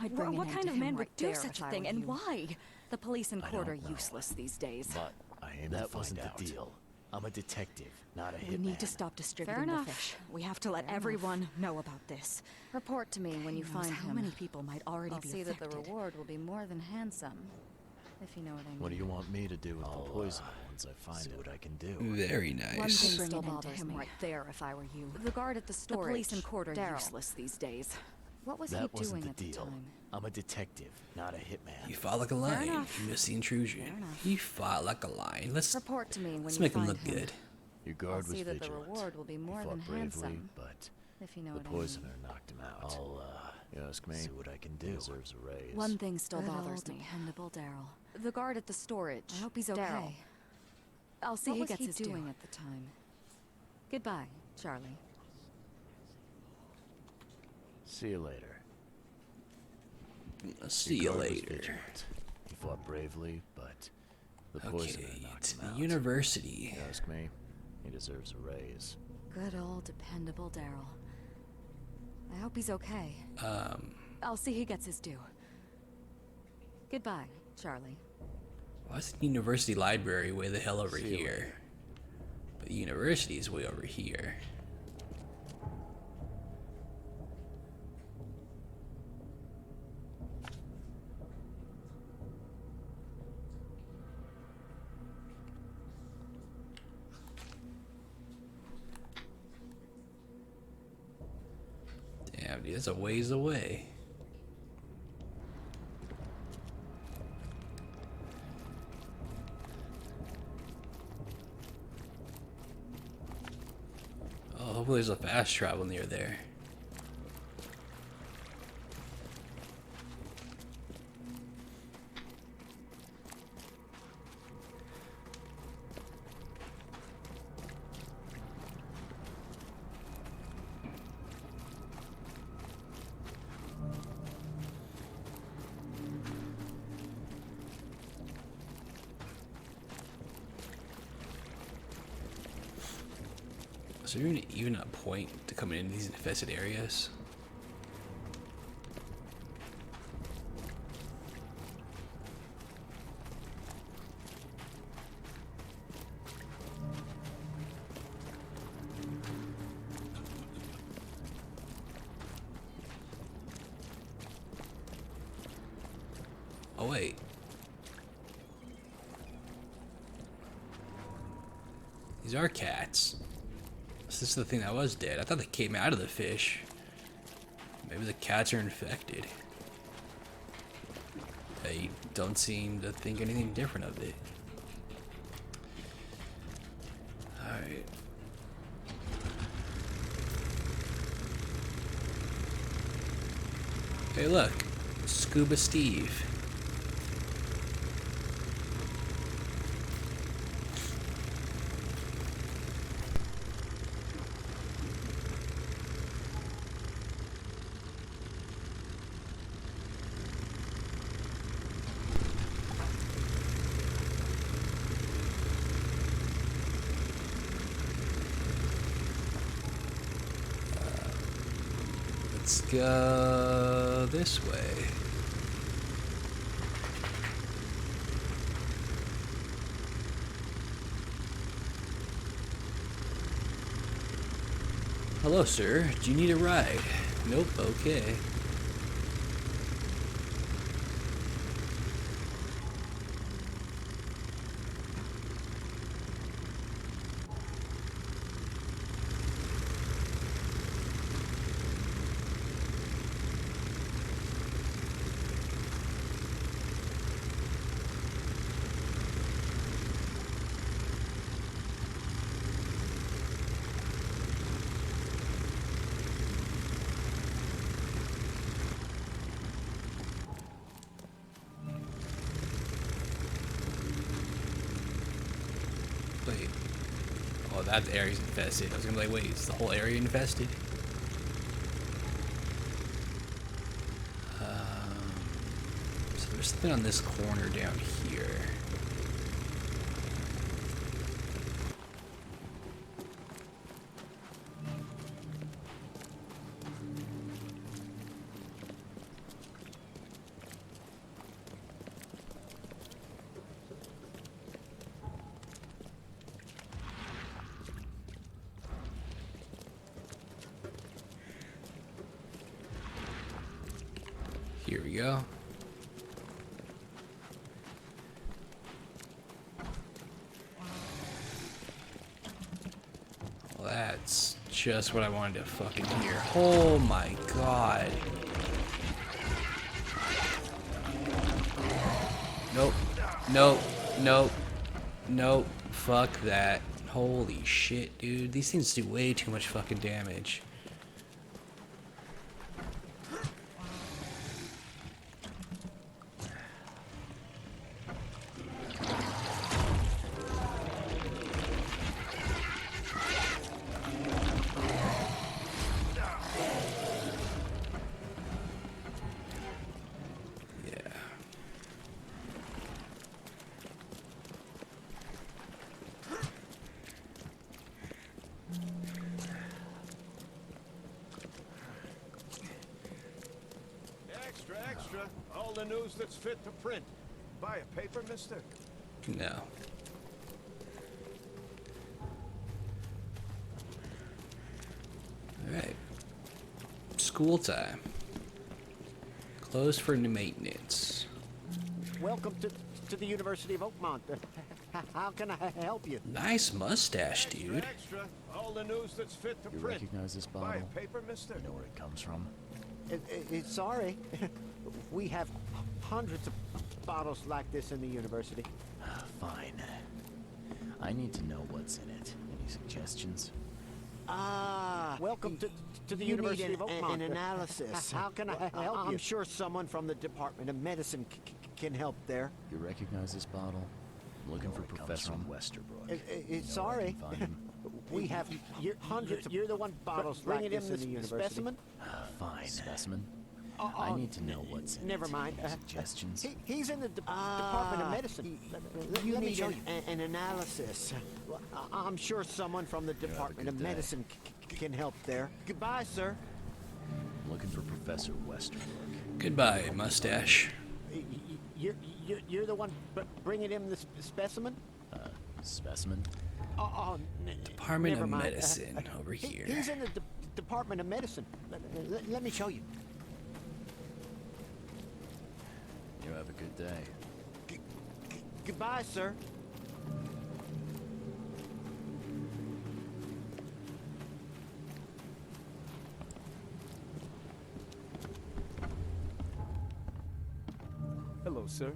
I'd bring What an kind end of to man him would right do there such if a I thing, were and you. why? The police in I court are don't know. useless these days. But I aim That to find wasn't out. the deal. I'm a detective, not a We hitman. need to stop distributing enough. the fish. We have to let Fair everyone know about this. Report to me when you Who knows find how him. many people might already I'll be see affected. that the reward will be more than handsome, if you know what I mean. What do you want me to do with the poison once I find it? what I can do. Very One nice. thing Bring still an end to bothers him me. right there if I were you. The guard at the The storage. police in court are Daryl. useless these days. What was That he wasn't doing the at the deal. time? I'm a detective, not a hitman. He fought like a lion. enough. He missed the intrusion. Fair enough. He fought like a lion. Let's Report to me when let's you make him find look him. good. Your I'll guard was see that the vigilant. reward will be more he than fought bravely, handsome, but if you know the what I mean. poisoner knocked him out. You ask me? See what I can do. He deserves a raise. One thing still Good bothers old me. dependable Daryl. The guard at the storage. I hope he's Daryl. okay. I'll see What he was gets he his doing due. at the time? Goodbye, Charlie. See you later. See you Your guard was later. vigilant. He fought bravely, but the poisoner Okay, knocked to him the out. university. You ask me? He deserves a raise. Good old dependable Daryl. I hope he's okay. Um, I'll see he gets his due. Goodbye, Charlie. why is the university library way the hell over See you here? But the university is way over here. Damn, dude, that's a ways away. Oh, hopefully there's a fast travel near there. Is there even a point to coming into these infested areas? Oh wait. These are cats. This is the thing that was dead. I thought they came out of the fish. Maybe the cats are infected. They don't seem to think anything different of it. Alright. Hey look, Scuba Steve. Let's go this way. Hello, sir. Do you need a ride? Nope, okay. Wait. Oh, that area's infested. I was gonna be like, wait, is the whole area infested? So there's something on this corner down here. Here we go. Well, that's just what I wanted to fucking hear. Oh my god. Nope. Nope. Nope. Nope. Fuck that. Holy shit, dude. These things do way too much fucking damage. Extra, extra. All the news that's fit to print. Buy a paper, mister? No. Alright. School time. Closed for new maintenance. Welcome to the University of Oakmont. How can I help you? Nice mustache, dude. Extra. All the news that's fit to You print. recognize this Buy bottle? a paper, mister? You know where it comes from? Sorry. We have hundreds of bottles like this in the university. Fine. I need to know what's in it. Any suggestions? Welcome to the University of Oakmont. An analysis. How can I help you? I'm sure someone from the Department of Medicine can help there. You recognize this bottle? I'm looking for Professor Westerbrook. Sorry. Find him. We have hundreds of bottles like this in the university. Specimen? Fine. Specimen? I need to know what's in Never it. mind. Any suggestions? He's in the Department of Medicine. Let me show you an analysis. I'm sure someone from the Department of Medicine can help there. Goodbye, sir. I'm looking for Professor Westerbrook. Goodbye, mustache. You're the one bringing him the specimen? Specimen? Department never of mind. Medicine over here. He's in the Department of Medicine. Let me show you. You have a good day. Goodbye, sir. Hello, sir.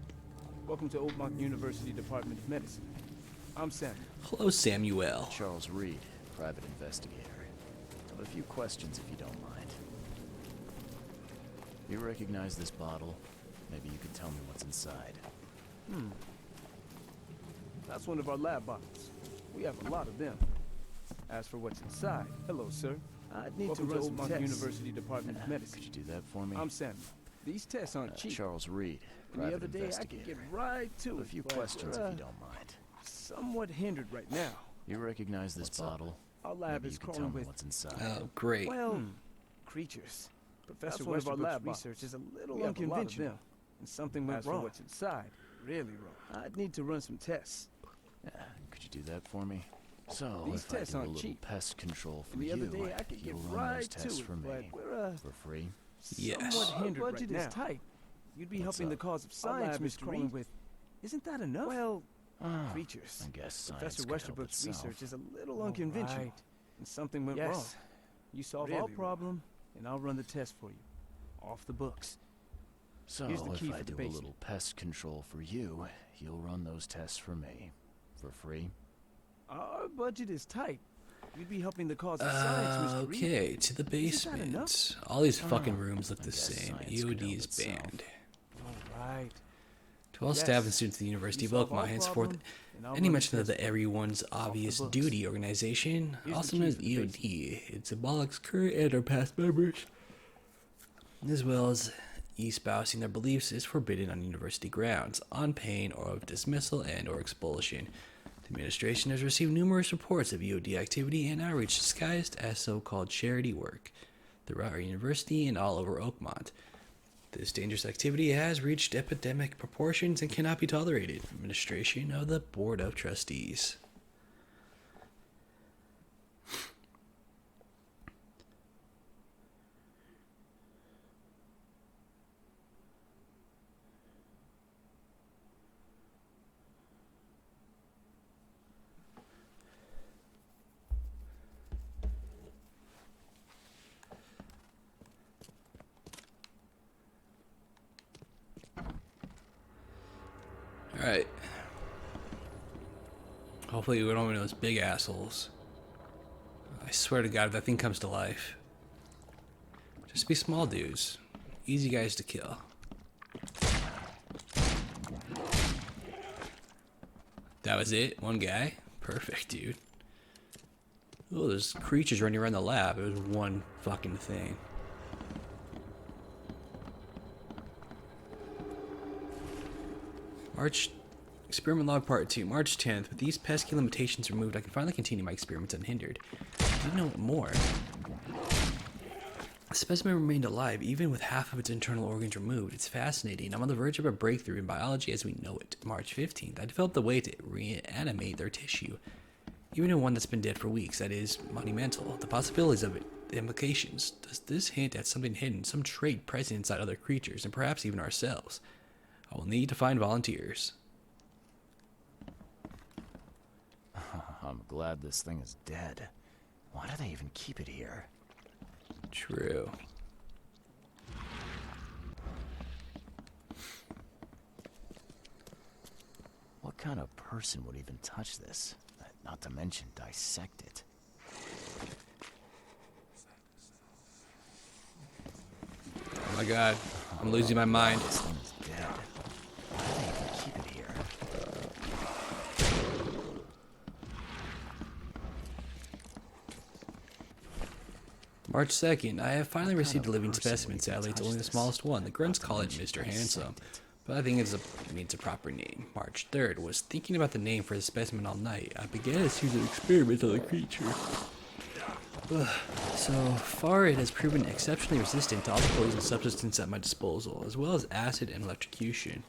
Welcome to Oakmont University Department of Medicine. I'm Samuel. Hello, Samuel. Charles Reed, private investigator. I have a few questions if you don't mind. You recognize this bottle? Maybe you could tell me what's inside. That's one of our lab bottles. We have a lot of them. As for what's inside, hello, sir. I'd need Welcome to to run Oakmont some tests. University University Department of Medicine. Could you do that for me? I'm Samuel. These tests aren't cheap. Charles Reed, And the private other day, I investigator. could get right to I have it. a few but, questions if you don't mind. Somewhat hindered right now. You recognize this bottle? Our lab Maybe is you could tell crawling me with, what's inside. Oh, great. well, creatures. Professor Westerbrook's research is a little unconventional, and something went wrong. What's inside, really wrong. I'd need to run some tests. Could you do that for me? So, these if I tests do a aren't little cheap. pest control for The you, other day I could get you'll run right those to tests it, for me but we're for free. Yes. somewhat hindered Our budget right is now. tight. You'd be What's helping the up? cause of science, Mr. Reed. With, isn't that enough? Well, creatures. I guess science Professor could help Westerbrook's itself. research is a little unconventional, and something went wrong. You solve our problem, and I'll run the test for you, off the books. So, Here's the key if I for the do a basement. little pest control for you, you'll run those tests for me for free. Our budget is tight. You'd be helping the cause of science, Mr. Reed. Okay, to the basement. All these fucking rooms look the guess same. science could EOD help is itself. banned. All right. To all staff and students at the University of solve our Oakmont, henceforth, problem, and I'll any run the mention of test the Everyone's Obvious books. Duty organization, Here's the also key known as for the EOD, it symbolics current and or past members, as well as espousing their beliefs is forbidden on university grounds, on pain or of dismissal and or expulsion. The administration has received numerous reports of EOD activity and outreach disguised as so-called charity work throughout our university and all over Oakmont. This dangerous activity has reached epidemic proportions and cannot be tolerated. Administration of the Board of Trustees. Alright. Hopefully we don't have any of those big assholes. I swear to God, if that thing comes to life. Just be small dudes. Easy guys to kill. That was it? One guy? Perfect, dude. Oh, there's creatures running around the lab. It was one fucking thing. Experiment log part 2, March 10th. With these pesky limitations removed, I can finally continue my experiments unhindered. I need to know more. The specimen remained alive, even with half of its internal organs removed. It's fascinating. I'm on the verge of a breakthrough in biology as we know it. March 15th. I developed a way to reanimate their tissue, even in one that's been dead for weeks. That is monumental. The possibilities of it, the implications. Does this hint at something hidden, some trait present inside other creatures, and perhaps even ourselves? I will need to find volunteers. I'm glad this thing is dead. Why do they even keep it here? True. What kind of person would even touch this? Not to mention dissect it. Oh my God, I'm losing my mind. This thing is dead. Why do they even keep it here? March 2nd, I have finally received a living specimen. Sadly, it's only the smallest one. The grunts call it Mr. Handsome, but I think it means a proper name. March 3rd, was thinking about the name for the specimen all night. I began a series of experiments on the creature. So far, it has proven exceptionally resistant to all the poison substances at my disposal, as well as acid and electrocution.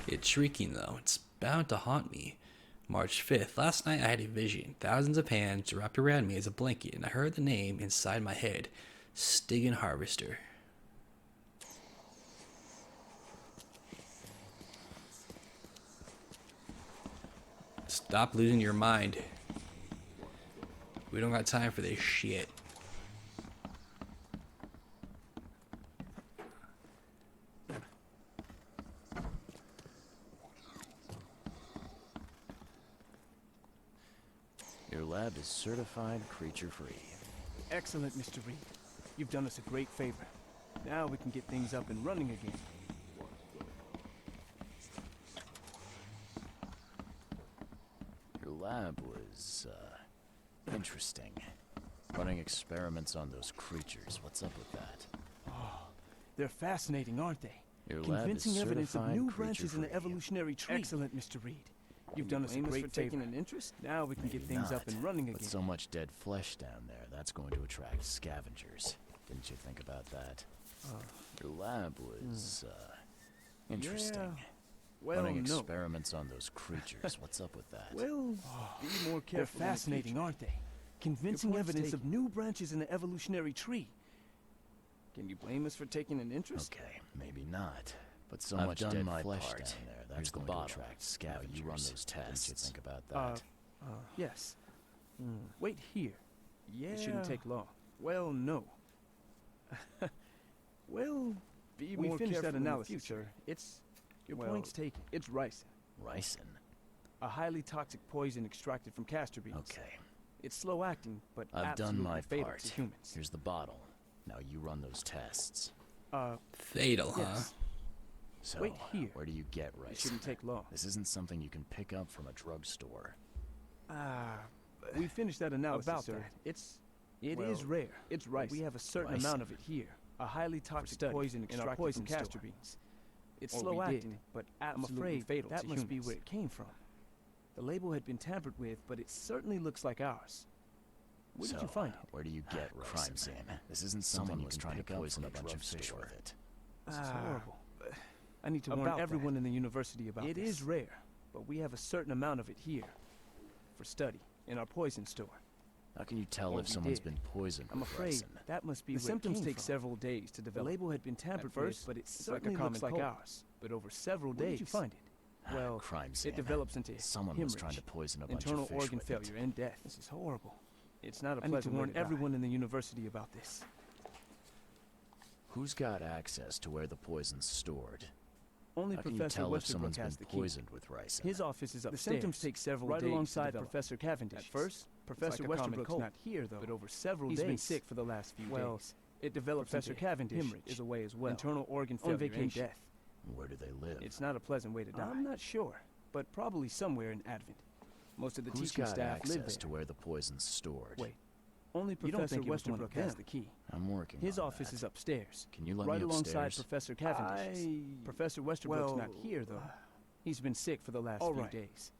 It's shrieking, though. It's bound to haunt me. March 5th. Last night I had a vision. Thousands of hands wrapped around me as a blanket, and I heard the name inside my head. Stygian Harvester. Stop losing your mind. We don't got time for this shit. Your lab is certified creature-free. Excellent, Mr. Reed. You've done us a great favor. Now we can get things up and running again. Your lab was, interesting. Running experiments on those creatures. What's up with that? Oh, they're fascinating, aren't they? Your lab is Convincing evidence of certified new branches in the creature-free. evolutionary tree. Excellent, Mr. Reed. You've done us a great favor. An interest? Now we can get things up and running again. With so much dead flesh down there, that's going to attract scavengers. didn't you think about that? Your lab was, interesting. Yeah. Well, Running no. experiments on those creatures. What's up with that? Well, be more careful. They're fascinating, aren't they? Convincing evidence of new branches in the evolutionary tree. Can you blame us for taking an interest? Okay, maybe not. But so much dead flesh down there. That's going to attract scavengers. You run those tests. Didn't you think about that? Yes. Wait here. Yeah. It shouldn't take long. Well, no. Well, be more careful that analysis, sir. It's your point's taken. It's ricin. Ricin? A highly toxic poison extracted from castor beans. Okay. It's slow acting, but I've done my fatal part. to humans. Here's the bottle. Now you run those tests. Fatal, huh? Yes. So, wait here. Where do you get ricin? It shouldn't take long. This isn't something you can pick up from a drugstore. We finished that analysis, about sir. It is rare. It's rice. We have a certain amount of it here. A highly toxic poison extracted from castor beans. It's slow acting, but I'm afraid fatal that must be where it came from. The label had been tampered with, but it certainly looks like ours. Where did you find it? Where do you get crime scene? This isn't someone was trying to poison a bunch of fish with it. This is horrible. I need to warn everyone in the university about this. It is rare, but we have a certain amount of it here for study in our poison store. How can you tell if someone's been poisoned I'm with afraid ricin? that must be the symptoms take several days to develop. The label had been tampered with, but it certainly looks like ours. But over several days. Where did you find it? Well, crime scene. It develops into someone was trying to poison a bunch internal of fish organ with failure and death. This is horrible. It's not a I need pleasant to warn way to everyone in the university about this. Who's got access to where the poison's stored? Only How can Professor you tell if Westerbrook someone's has been the key. poisoned with ricin? His office is upstairs. The symptoms take several days right to alongside develop. Professor Cavendish. At first, Professor like a common Westerbrook's cold. not here though. But over several He's days, been sick for the last few well, days. It develops Professor into Cavendish hemorrhage. is away as well. Internal organ On failure and vacation. death. Where do they live? It's not a pleasant way to die. I'm not sure, but probably somewhere in Advent. Most of the Who's teaching got staff live access there. to where the poison's stored? Wait, only You don't Professor think it was one Westerbrook of has them? the key. I'm working His on office that. is upstairs. Can you let right me alongside upstairs? Professor Cavendish's. Professor Westerbrook's not here though. He's been sick for the last few days.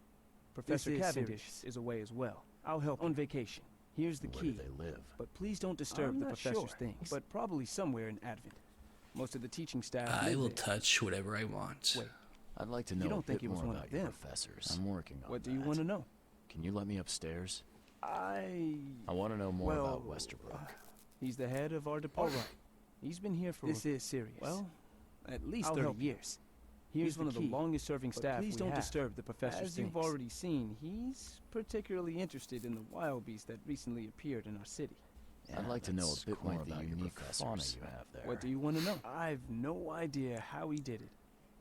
Professor is Cavendish serious. is away as well. I'll help on vacation. Here's the Where key. do they live? But please don't disturb I'm the not professor's sure, things. But probably somewhere in Advent. Most of the teaching staff I live will there. touch whatever I want. Wait, I'd like to You know don't a think bit it was more one of about your them? professors. I'm working on what do that. you want to know? Can you let me upstairs? I want to know more well, about Westerbrook. He's the head of our department. All right. He's been here for this is serious. Well, at least 30 years. He's one of the longest serving staff please don't disturb the professor's As you've already seen, he's particularly interested in the wild beast that recently appeared in our city. I'd like to know a bit more quite the about your unique fauna you have there. What do you want to know? I've no idea how he did it.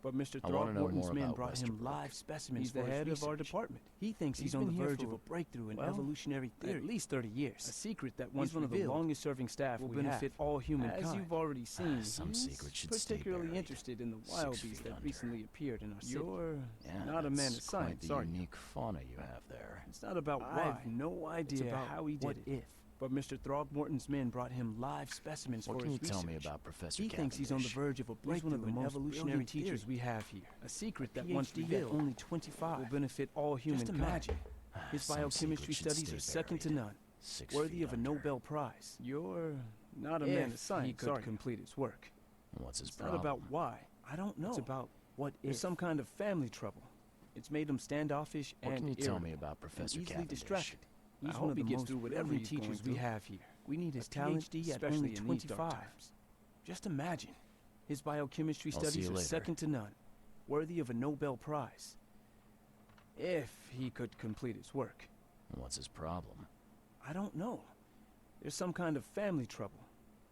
But Mr. I wanna know Throckmorton's more men about brought him Westerbrook. live specimens He's for the his head of our research. department. He thinks he's on the verge of a breakthrough in evolutionary theory. At least 30 years. A secret that once one of the longest serving staff will benefit all humankind. As you've already seen, Some he's secret should stay particularly buried. interested in the wild 6 beast feet that under. recently appeared in our city. You're Yeah, not a man of that's quite science, the are you? unique fauna you have there. It's not about why. I have no idea about how he did what it. If. But Mr. Throgmorton's men brought him live specimens What for can his you tell me research. about Professor He thinks he's on the Cavendish? verge of a breakthrough in evolutionary teachers we have here. A secret that once revealed, only 25 will benefit all humankind. Just imagine. His Some biochemistry secret should studies stay are second to buried. none. 6 Worthy feet of a under. Nobel Prize. You're not a man of science, he could complete his work. What's his It's problem? not about why. I don't know. It's about what There's some kind of family trouble. It's made him standoffish What and can you tell me irritable about Professor and easily Cavendish? distracted. He's I one hope of he the gets most through whatever brilliant he's going teachers we through. have here. We need his A talent, PhD at especially only in 25. these dark times. Just imagine. His biochemistry I'll see studies you are later. second to none. Worthy of a Nobel Prize. If he could complete his work. What's his problem? I don't know. There's some kind of family trouble.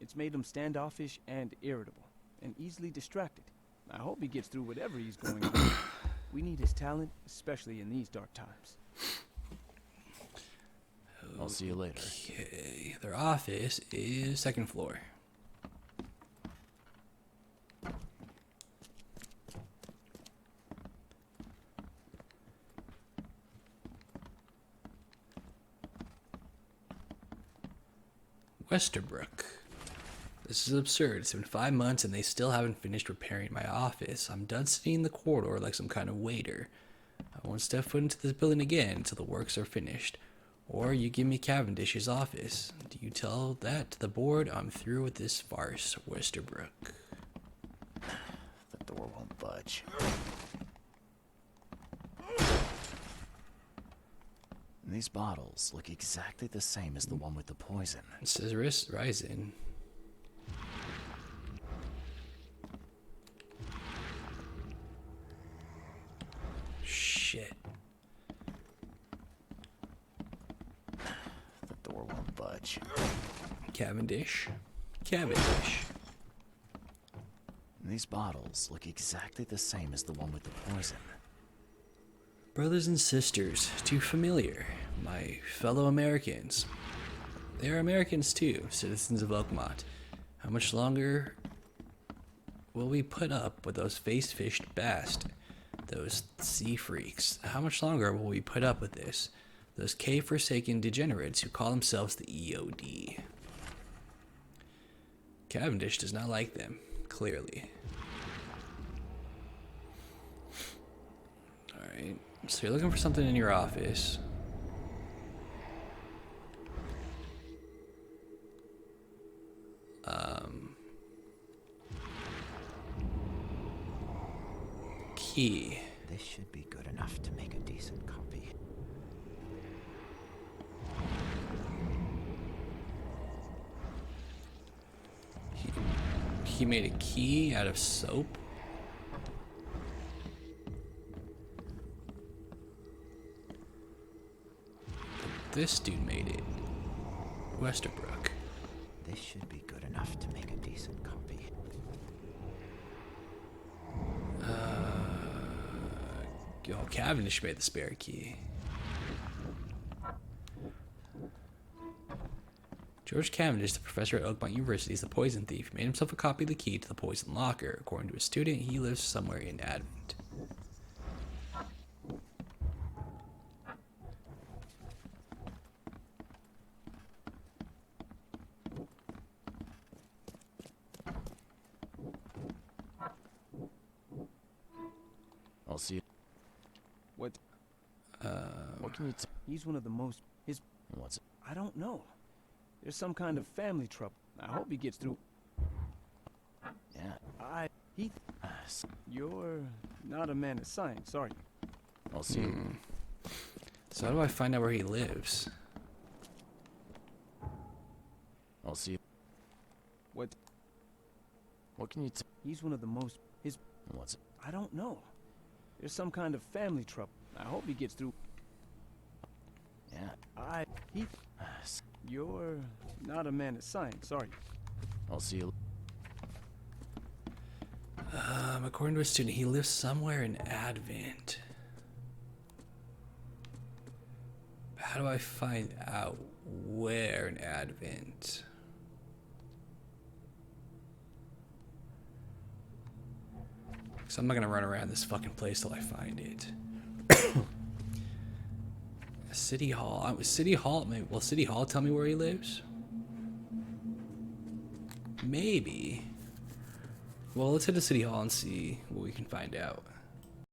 It's made him standoffish and irritable, and easily distracted. I hope he gets through whatever he's going through. We need his talent, especially in these dark times. I'll see you later. Okay, their office is second floor. Westerbrook. This is absurd. It's been 5 months and they still haven't finished repairing my office. I'm done sitting in the corridor like some kind of waiter. I won't step foot into this building again until the works are finished. Or you give me Cavendish's office. Do you tell that to the board? I'm through with this farce, Westerbrook. The door won't budge. These bottles look exactly the same as the one with the poison. It says risk rising. Shit. The door won't budge. Cavendish. Cavendish. These bottles look exactly the same as the one with the poison. Brothers and sisters, too familiar. My fellow Americans. They are Americans too, citizens of Oakmont. How much longer will we put up with those face-fished bast? Those sea freaks. How much longer will we put up with this? Those cave-forsaken degenerates who call themselves the EOD. Cavendish does not like them, clearly. Alright, so you're looking for something in your office. Key. This should be good enough to make a decent copy. He made a key out of soap? This dude made it. Westerbrook. This should be good enough to make a decent copy. Oh, Cavendish made the spare key. George Cavendish, the professor at Oakmont University, is the poison thief. Made himself a copy of the key to the poison locker. According to a student, he lives somewhere in Advent. I'll see you. What? What can you He's one of the most... What's it? I don't know. There's some kind of family trouble. I hope he gets through. Yeah. You're not a man of science, are you? I'll see you. So how do I find out where he lives? I'll see you. What? What can you He's one of the most... What's it? I don't know. There's some kind of family trouble. I hope he gets through. Yeah. You're not a man of science, are you? I'll see you. According to a student, he lives somewhere in Advent. How do I find out where in Advent? Because I'm not going to run around this fucking place till I find it. City Hall. City Hall. Maybe, will City Hall tell me where he lives? Maybe. Well, let's head to City Hall and see what we can find out.